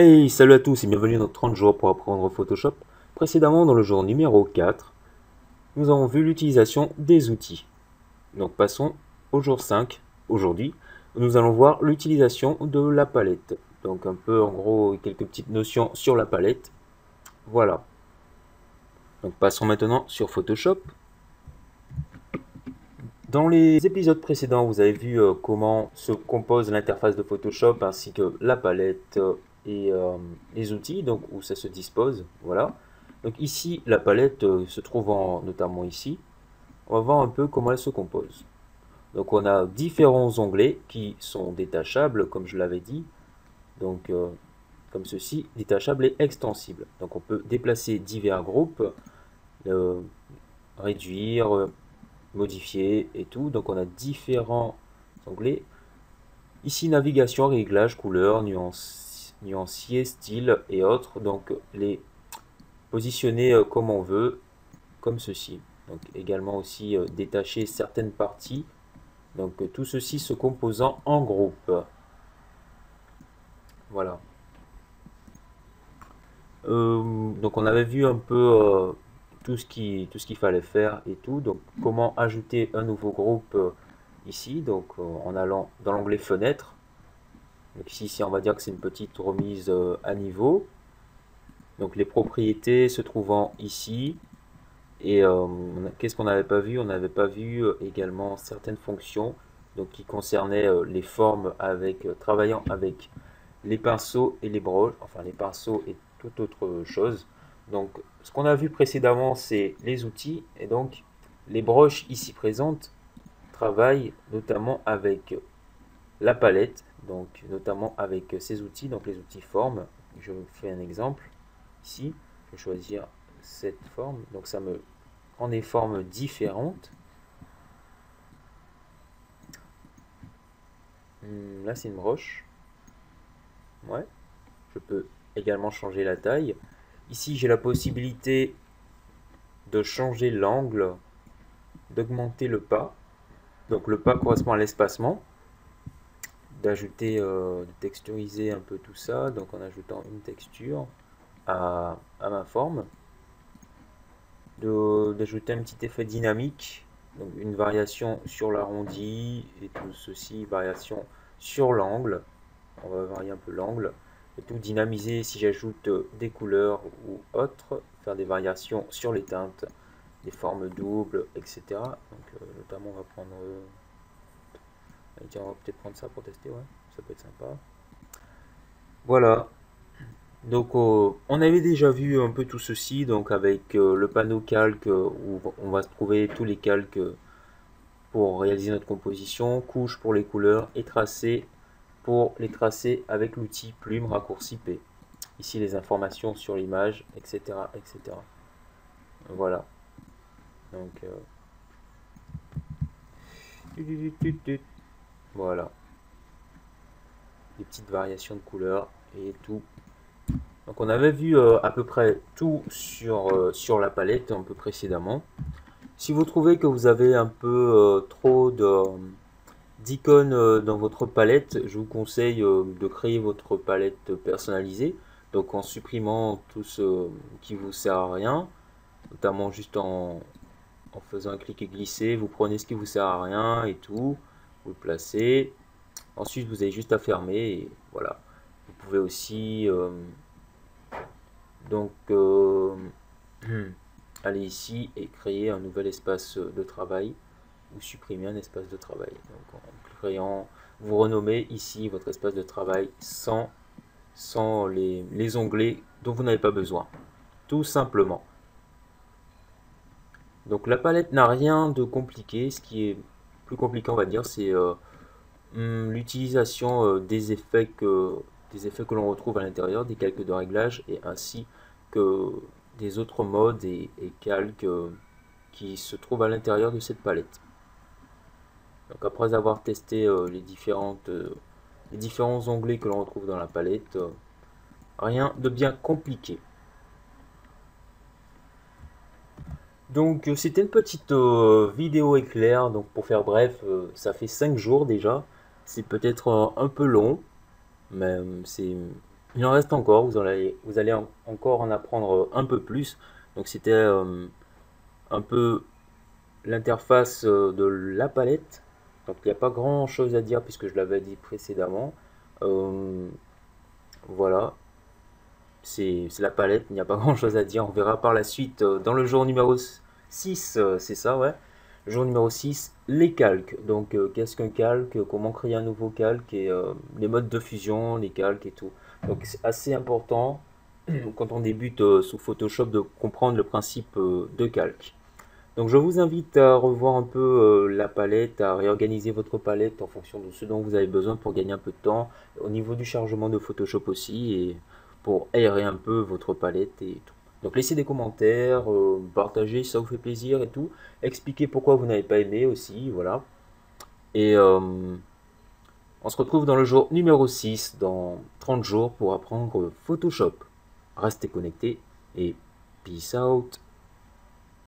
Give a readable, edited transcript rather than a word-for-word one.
Hey, salut à tous et bienvenue dans 30 jours pour apprendre Photoshop. Précédemment, dans le jour numéro 4, nous avons vu l'utilisation des outils. Donc passons au jour 5, aujourd'hui, où nous allons voir l'utilisation de la palette. Donc un peu, en gros, quelques petites notions sur la palette. Voilà. Donc passons maintenant sur Photoshop. Dans les épisodes précédents, vous avez vu comment se compose l'interface de Photoshop ainsi que la palette et les outils, donc où ça se dispose. Voilà. Donc ici, la palette se trouvant notamment ici. On va voir un peu comment elle se compose. Donc on a différents onglets qui sont détachables, comme je l'avais dit. Donc comme ceci, détachable et extensible. Donc on peut déplacer divers groupes, réduire, modifier et tout. Donc on a différents onglets. Ici, navigation, réglage, couleur, nuancier, style et autres. Donc les positionner comme on veut, comme ceci. Donc également aussi détacher certaines parties. Donc tout ceci se composant en groupe. Voilà. Donc on avait vu un peu tout ce qu'il fallait faire et tout. Donc comment ajouter un nouveau groupe ici. Donc en allant dans l'onglet fenêtre. Donc ici on va dire que c'est une petite remise à niveau. Donc les propriétés se trouvant ici. Et qu'est-ce qu'on n'avait pas vu? On n'avait pas vu également certaines fonctions donc, qui concernaient les formes avec travaillant avec les pinceaux et les broches, enfin les pinceaux et toute autre chose. Donc ce qu'on a vu précédemment, c'est les outils et donc les broches ici présentes travaillent notamment avec la palette, donc notamment avec ces outils, donc les outils formes. Je vous fais un exemple ici. Je vais choisir cette forme, donc ça me prend des formes différentes. Là c'est une broche. Ouais. Je peux également changer la taille. Ici j'ai la possibilité de changer l'angle, d'augmenter le pas. Donc le pas correspond à l'espacement. D'ajouter, de texturiser un peu tout ça, donc en ajoutant une texture à ma forme. D'ajouter un petit effet dynamique, donc une variation sur l'arrondi et tout ceci, variation sur l'angle. On va varier un peu l'angle et tout dynamiser si j'ajoute des couleurs ou autres, faire des variations sur les teintes, des formes doubles, etc. Donc notamment on va prendre, on va peut-être prendre ça pour tester, ouais, ça peut être sympa. Voilà. Donc on avait déjà vu un peu tout ceci donc avec le panneau calque où on va se trouver tous les calques pour réaliser notre composition, couche pour les couleurs et tracé pour les tracer avec l'outil plume raccourci P. Ici les informations sur l'image, etc., etc. Voilà. Donc voilà. Des petites variations de couleurs et tout. Donc on avait vu à peu près tout sur la palette un peu précédemment. Si vous trouvez que vous avez un peu trop d'icônes dans votre palette, je vous conseille de créer votre palette personnalisée. Donc en supprimant tout ce qui vous sert à rien, notamment juste en faisant un clic et glisser, vous prenez ce qui vous sert à rien et tout, vous le placez. Ensuite vous avez juste à fermer et voilà. Vous pouvez aussi donc aller ici et créer un nouvel espace de travail ou supprimer un espace de travail. Donc en créant, vous renommez ici votre espace de travail sans les onglets dont vous n'avez pas besoin. Tout simplement. Donc la palette n'a rien de compliqué. Ce qui est plus compliqué, on va dire, c'est l'utilisation des effets que l'on retrouve à l'intérieur, des calques de réglage et ainsi que des autres modes et calques qui se trouvent à l'intérieur de cette palette. Donc après avoir testé les différents onglets que l'on retrouve dans la palette, rien de bien compliqué. Donc c'était une petite vidéo éclair, donc pour faire bref, ça fait 5 jours déjà. C'est peut-être un peu long, mais c'est Il en reste encore, vous allez encore en apprendre un peu plus. Donc c'était un peu l'interface de la palette. Donc il n'y a pas grand chose à dire puisque je l'avais dit précédemment. Euh, voilà, c'est la palette, il n'y a pas grand chose à dire. On verra par la suite dans le jour numéro 6, c'est ça, ouais. Jour numéro 6, les calques. Donc qu'est-ce qu'un calque, comment créer un nouveau calque et les modes de fusion, les calques et tout. Donc c'est assez important quand on débute sous Photoshop de comprendre le principe de calque. Donc je vous invite à revoir un peu la palette, à réorganiser votre palette en fonction de ce dont vous avez besoin pour gagner un peu de temps, au niveau du chargement de Photoshop aussi, et pour aérer un peu votre palette et tout. Donc laissez des commentaires, partagez si ça vous fait plaisir et tout, expliquez pourquoi vous n'avez pas aimé aussi, voilà. Et on se retrouve dans le jour numéro 6, dans 30 jours, pour apprendre Photoshop. Restez connectés et peace out.